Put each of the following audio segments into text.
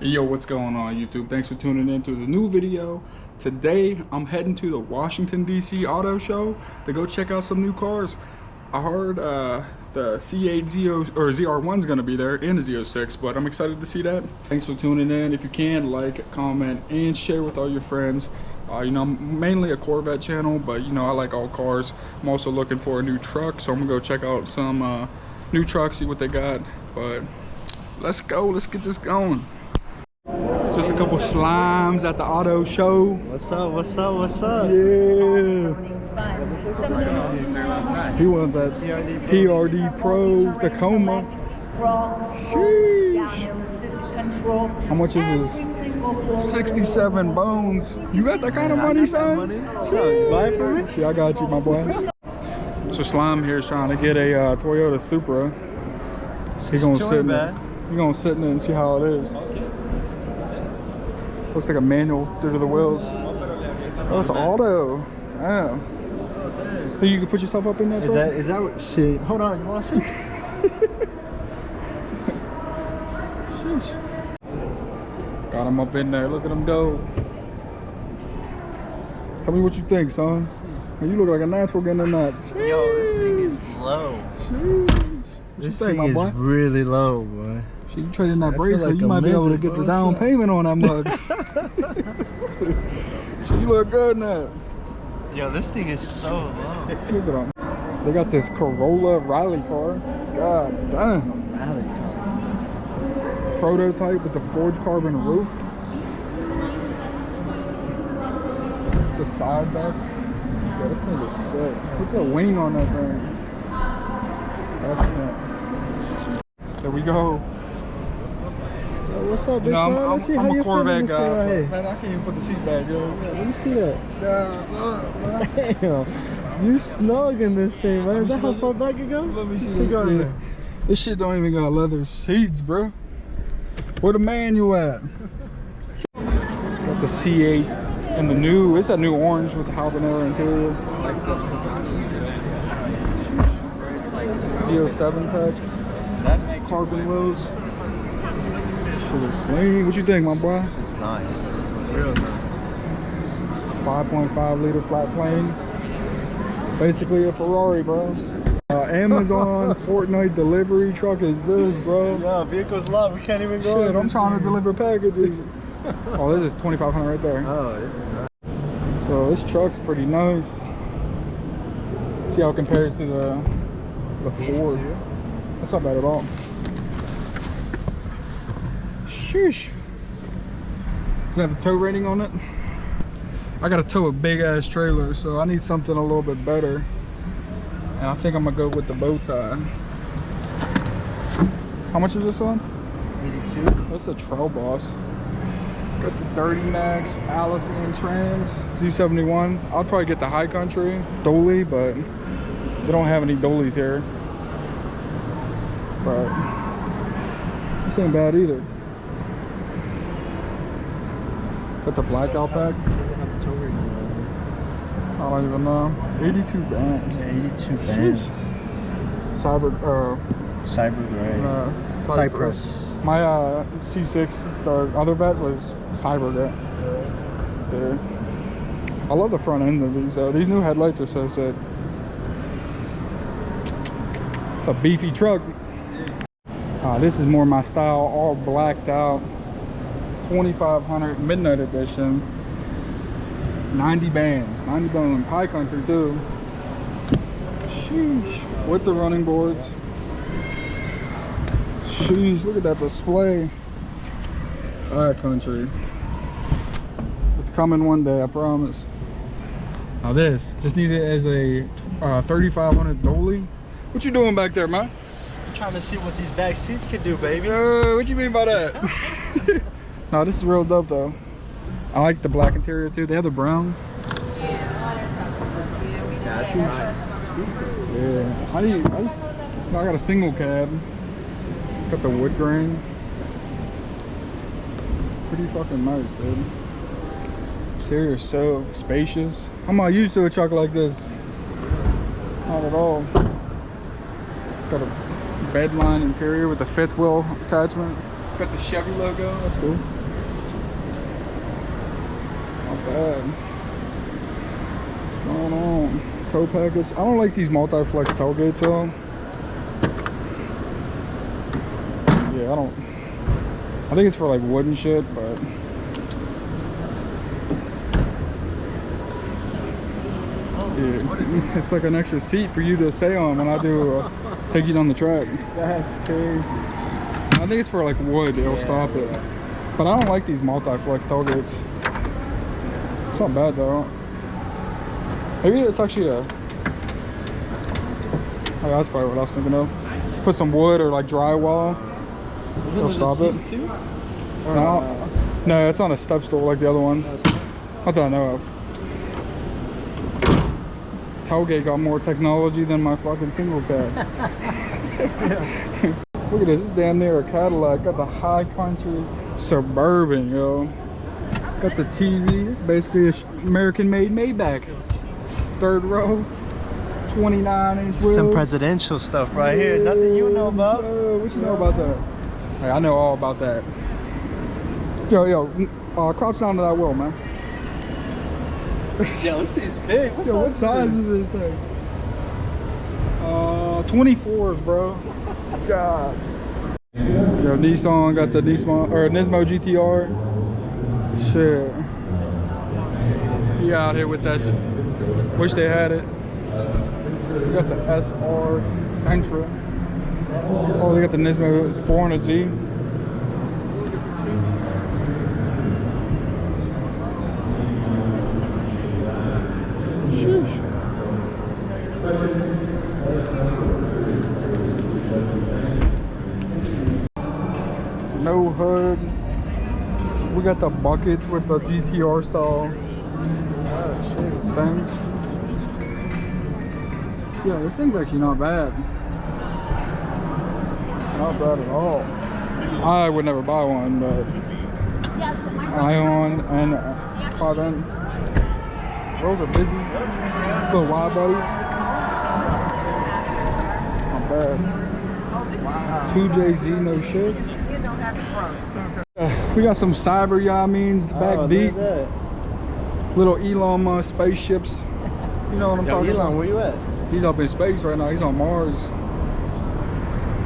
Yo, what's going on YouTube? Thanks for tuning in to the new video. Today I'm heading to the Washington DC auto show to go check out some new cars. I heard the C8 ZR1's gonna be there and the Z06, but I'm excited to see that. Thanks for tuning in. If you can, like, comment, and share with all your friends. You know, I'm mainly a Corvette channel, but you know, I like all cars. I'm also looking for a new truck, so I'm gonna go check out some new trucks, see what they got. But let's go, let's get this going. Just a couple slimes at the auto show. What's up, what's up, what's up? Yeah. He wants that TRD Pro Tacoma. Sheesh. How much is this? 67 bones. You got that kind of money, son? What's up, you buy it for me? Yeah, I got you, my boy. So Slime here is trying to get a Toyota Supra. He's gonna sit in it. He's gonna sit in it and see how it is. Looks like a manual due to the wheels. Oh, it's auto. Damn. Think you can put yourself up in that truck? Is that what shit? Hold on, you wanna see? Sheesh. Got him up in there. Look at him go. Tell me what you think, son. Man, you look like a natural getting in that. Yo, this thing is low. Sheesh. This thing is really low, boy. Shit, you trade in that bracelet, like you might be able to get the down payment on that mug. Shit, you look good now. Yo, this thing is so low. Look at them. They got this Corolla rally car. God damn. Rally cars. Prototype with the forged carbon roof. The side back. Yeah, this thing is sick. Look at the wing on that thing. That's it. There we go. What's up, You know, I'm a Corvette guy. Right, man, I can't even put the seat back, yo. yeah, let me see that. Yeah, Damn. You snug in this thing, man. Is that how far back it goes? Let me see. Yeah. This shit don't even got leather seats, bro. Where the manual at? Got the C8 and the new. It's a new orange with the Habanero interior. Z07 pack. Carbon wheels. Shit is clean. What you think, my boy? This is nice. Real nice. 5.5 liter flat plane. Basically a Ferrari, bro. Amazon Fortnite delivery truck is this, bro. Yeah, vehicle's locked. We can't even go. Shit, I'm trying to deliver packages. Oh, this is 2,500 right there. Oh, this is nice. So this truck's pretty nice. See how it compares to the Ford. That's not bad at all. Sheesh. Does it have a tow rating on it? I gotta tow a big ass trailer, so I need something a little bit better. And I think I'm gonna go with the bow tie. How much is this one? 82. That's a Trail Boss. Got the 30 Max Allison Trans Z71. I'll probably get the High Country Dolly, but they don't have any Dollies here. But this ain't bad either. Got the blackout pack. Doesn't have the tow rating. I don't even know. 82 bands. Yeah, 82 bands. Cyber Gray. Cypress. My C6, the other vet was Cyber Gray. Yeah. I love the front end of these. These new headlights are so sick. It's a beefy truck. This is more my style, all blacked out. 2500 Midnight Edition. 90 bands, 90 bones, High Country too. Sheesh. With the running boards. Sheesh, look at that display. High Country. It's coming one day, I promise. Now this, just need it as a 3500 Dolly. What you doing back there, man? I'm trying to see what these back seats can do, baby. What you mean by that? No, this is real dope though. I like the black interior too. They have the brown. That's nice. Yeah. I got a single cab. Got the wood grain. Pretty fucking nice, dude. Interior is so spacious. I'm not used to a truck like this. Not at all. Got a bedline interior with the fifth wheel attachment. Got the Chevy logo. That's cool. bad. What's going on? Tow package. I don't like these multi-flex tailgates though. Yeah, I don't. I think it's for like wood and shit, but. Yeah, it's like an extra seat for you to stay on when I do take you down the track. That's crazy. I think it's for like wood, it'll stop it. But I don't like these multi-flex tailgates. It's not bad though. Maybe it's actually a... Oh, that's probably what I was thinking of. Put some wood or like drywall. It'll stop it. No, it's on a step stool like the other one. Not that I know of. Tailgate got more technology than my fucking single cab. Look at this, it's damn near a Cadillac. Got the high country Suburban, yo. Got the TV. This is basically an American-made Maybach. Third row, 29-inch wheels. Some presidential stuff right here. Nothing you know about. What you know about that? Hey, I know all about that. Yo, crouch down to that wheel, man. Yo, this is big. What size is this thing? 24s, bro. God. Yo, Nissan got the Nismo GTR. Shit. You out here with that shit. Wish they had it. We got the SR Sentra. Oh, they got the Nismo 400Z. Sheesh. No hood. We got the buckets with the GTR style things. Yeah, this thing's actually not bad. Not bad at all. I would never buy one, but Ion and 5N. Those are busy. Little wide body. Not bad. 2JZ, no shit. We got some cyber Yamins back deep. Little Elon Musk spaceships. You know what I'm talking about? Elon, where you at? He's up in space right now. He's on Mars.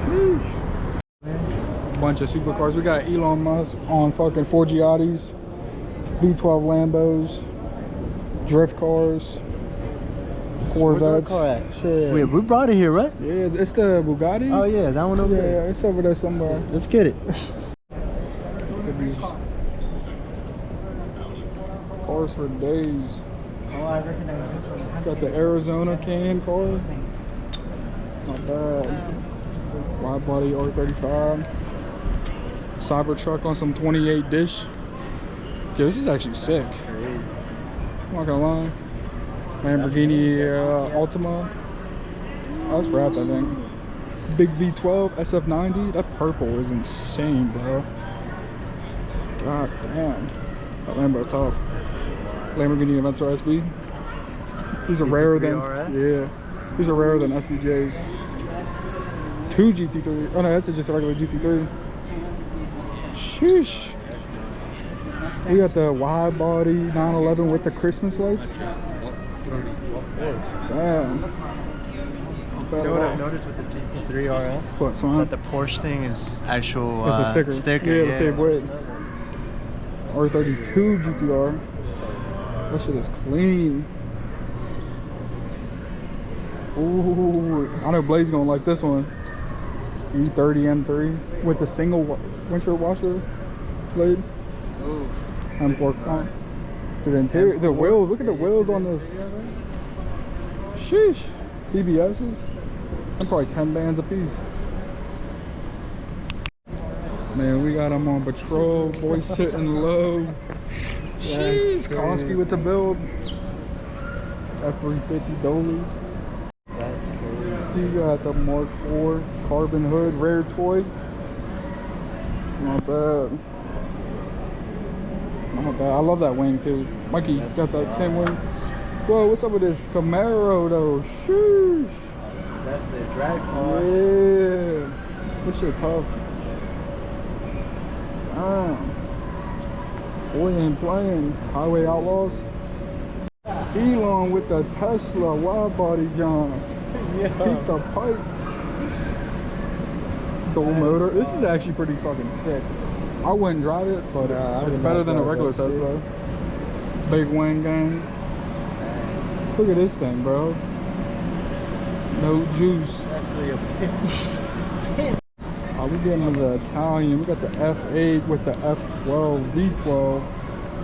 Sheesh. Bunch of supercars. We got Elon Musk on fucking 4 Giottis, V12 Lambos, drift cars, Corvettes. Shit. Wait, we brought it here, right? Yeah, it's the Bugatti. Oh yeah, that one over there. Yeah, it's over there somewhere. Let's get it. Look at these cars for days. Oh, I recognize this one. Got the Arizona can car. Not bad. Wide body R35. Cybertruck on some 28 dish. Yeah, this is actually sick. I'm not gonna lie. Lamborghini Ultima. That's wrapped, I think. Big V12 SF90. That purple is insane, bro. God damn. That Lambo tough. Lamborghini Aventador SV. These are rarer than These are rarer than SVJs. 2 GT3. Oh no, that's just a regular GT3. Sheesh. We got the wide body 911 with the Christmas lights. Damn. You know what I've noticed with the GT3 RS? What, son? That the Porsche thing is actual it's a sticker. Yeah, the same weight. R32 GTR. That shit is clean. Ooh, I know Blaze gonna like this one. E30 M3 with the single windshield washer blade. M4 comp. To the interior, the wheels. Look at the wheels on this. Sheesh. BBS's. I'm probably 10 bands a piece. Man, we got them on patrol. Boys sitting low. Sheesh. Konsky with the build. F350 Dolly. You got the Mark IV carbon hood, rare toy. Not bad. Not bad. I love that wing too. Mikey got that same wing. Whoa, what's up with this Camaro though? Sheesh. That's the drag car. Yeah. This shit tough. Boy ain't playing. Highway Outlaws. Elon with the Tesla wide body John. Yeah. Keep the pipe. Dual motor. This is actually pretty fucking sick. I wouldn't drive it, but it's better than a regular Tesla. Big wing gang. Look at this thing, bro. No juice. Actually a pit. We getting the Italian. We got the F8 with the F12 V12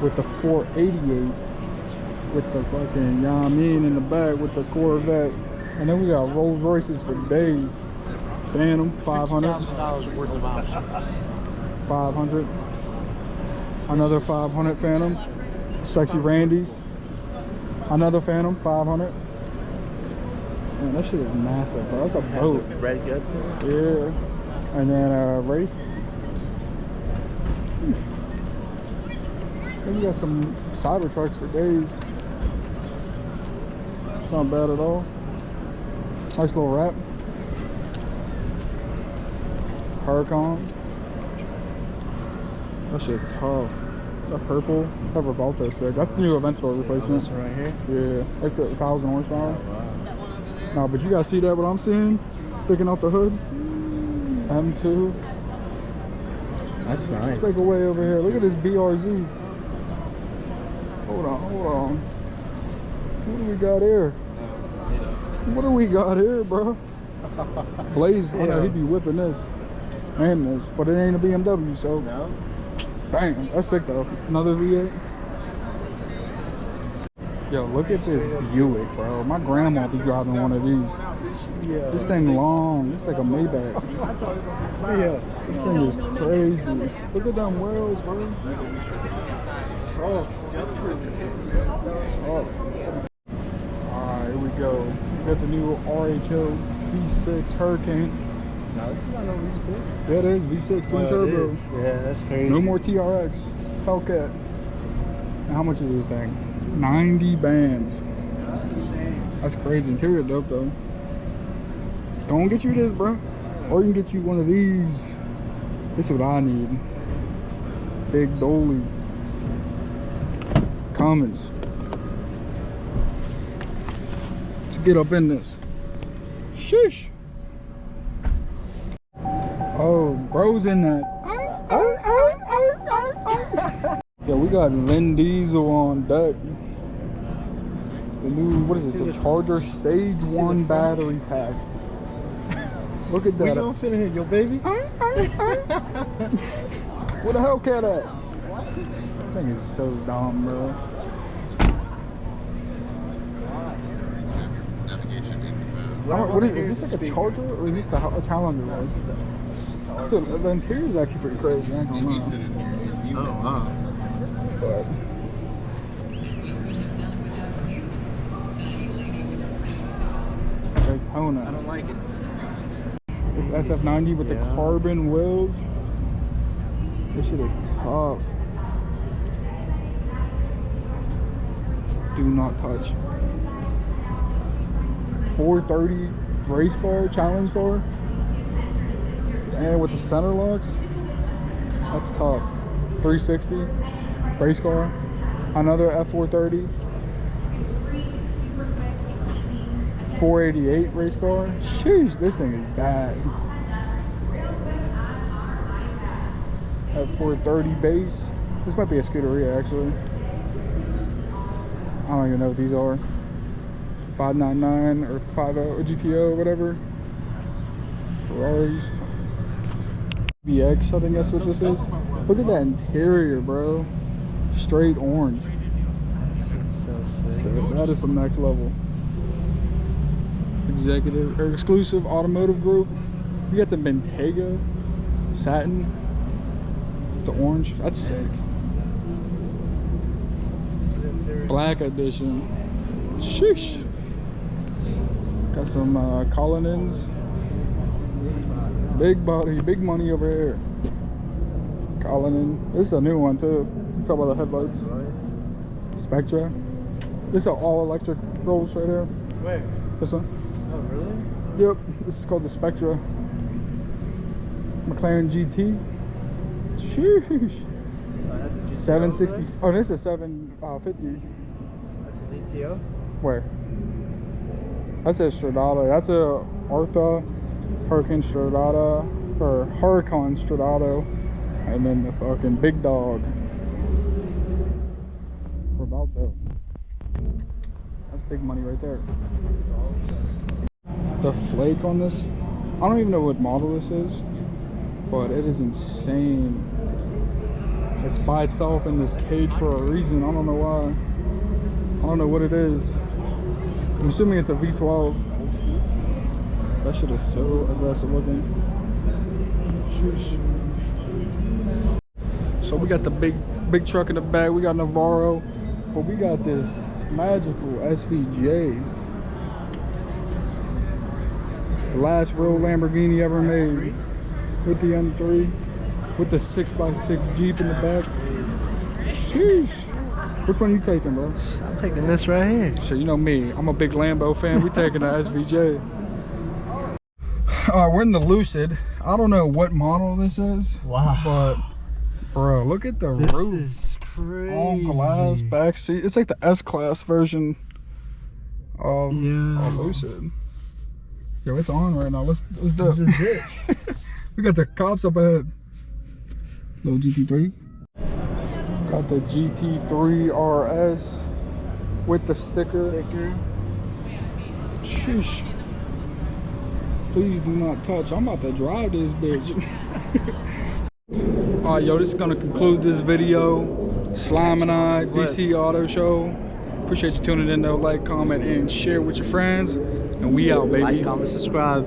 with the 488 with the fucking, you know what I mean, in the back with the Corvette. And then we got Rolls Royces for days. Phantom 500. $50,000 worth of options. 500. Another 500 Phantom. Sexy Randy's. Another Phantom 500. Man, that shit is massive, bro. That's a boat. Red guts. Yeah. And then Wraith. Then we got some Cybertrucks for days. It's not bad at all. Nice little wrap. Huracan. That shit tough. That purple. That Revolta is sick. That's the new Aventor replacement. This one right here? Yeah. It's 1,000 horsepower. Oh, wow. Nah, but you guys see that what I'm seeing? Sticking out the hood? M2. That's nice. Let's make a way over here. Look at this BRZ. Hold on. What do we got here? What do we got here, bro? Blaze, I know he'd be whipping this and this, but it ain't a BMW, so. No. Damn, that's sick though. Another V8. Yo, look at this Buick, bro. My grandma be driving one of these. Yeah. This thing long. It's like a Maybach. Yeah. This thing is crazy. Look at them wheels, bro. Tough. Alright, here we go. So we got the new RHO V6 Hurricane. No, this is not no V6. Yeah, it is V6 twin turbo. Yeah, that's crazy. No more TRX. Hellcat. And how much is this thing? 90 bands. That's crazy. Interior dope though. Go and get you this, bro. Or you can get you one of these. This is what I need. Big Dolly. Commons. Let's get up in this. Sheesh. Oh, bro's in that. Yeah, we got Vin Diesel on deck. The new, what is this? A Charger Stage 1 battery pack. Look at that. We don't fit in here, yo baby. Where the hell cat at? This thing is so dumb, bro. What is this like a Charger or is this a Challenger? Dude, the interior is actually pretty crazy. I ain't gonna lie. Oh, wow. But Daytona. I don't like it. This SF90 with the carbon wheels. This shit is tough. Do not touch. 430 race car, challenge car. And with the center locks. That's tough. 360 race car. Another F430. 488 race car. Sheesh, this thing is bad. F430 base. This might be a Scuderia actually. I don't even know what these are. 599 or 50 or GTO, whatever. Ferraris. VX, I think that's what this is. Look at that interior, bro. Straight orange. It's so sick. Dude, that is some next level. Executive or exclusive automotive group. We got the Bentayga satin. The orange. That's sick. Black edition. Sheesh. Got some Cullinans. Big body, big money over here. Cullinan. This is a new one too. Talk about the headlights. Spectra. This is an all electric Rolls right here. Where? This one. Oh, really? Yep. This is called the Spectra. McLaren GT. Sheesh. 760. Oh, this is 750. That's a GTO. Where? That's a Stradata. That's a Artha Hurricane Stradata or Huracan Stradata, and then the fucking big dog. We're about that. That's big money right there. The flake on this, I don't even know what model this is, but it is insane. It's by itself in this cage for a reason. I don't know why. I don't know what it is. I'm assuming it's a V12. That shit is so aggressive looking. Sheesh. So we got the big truck in the back. We got Navarro, but we got this magical SVJ. The last real Lamborghini ever made, with the M3, with the 6x6 Jeep in the back. Sheesh. Which one you taking, bro? I'm taking this right here. So you know me, I'm a big Lambo fan. We taking the SVJ. We're in the Lucid. I don't know what model this is. Wow. But bro, look at the This roof. is crazy. All glass back seat. It's like the S-Class version of a Lucid. Yo, it's on right now. Let's do This is it. We got the cops up ahead. Little GT3. Got the GT3 RS with the sticker. Sheesh. Please do not touch. I'm about to drive this bitch. Alright, yo, this is gonna conclude this video. Slime and I, DC Auto Show. Appreciate you tuning in though. Like, comment, and share with your friends. And we out, baby. Like, comment, subscribe.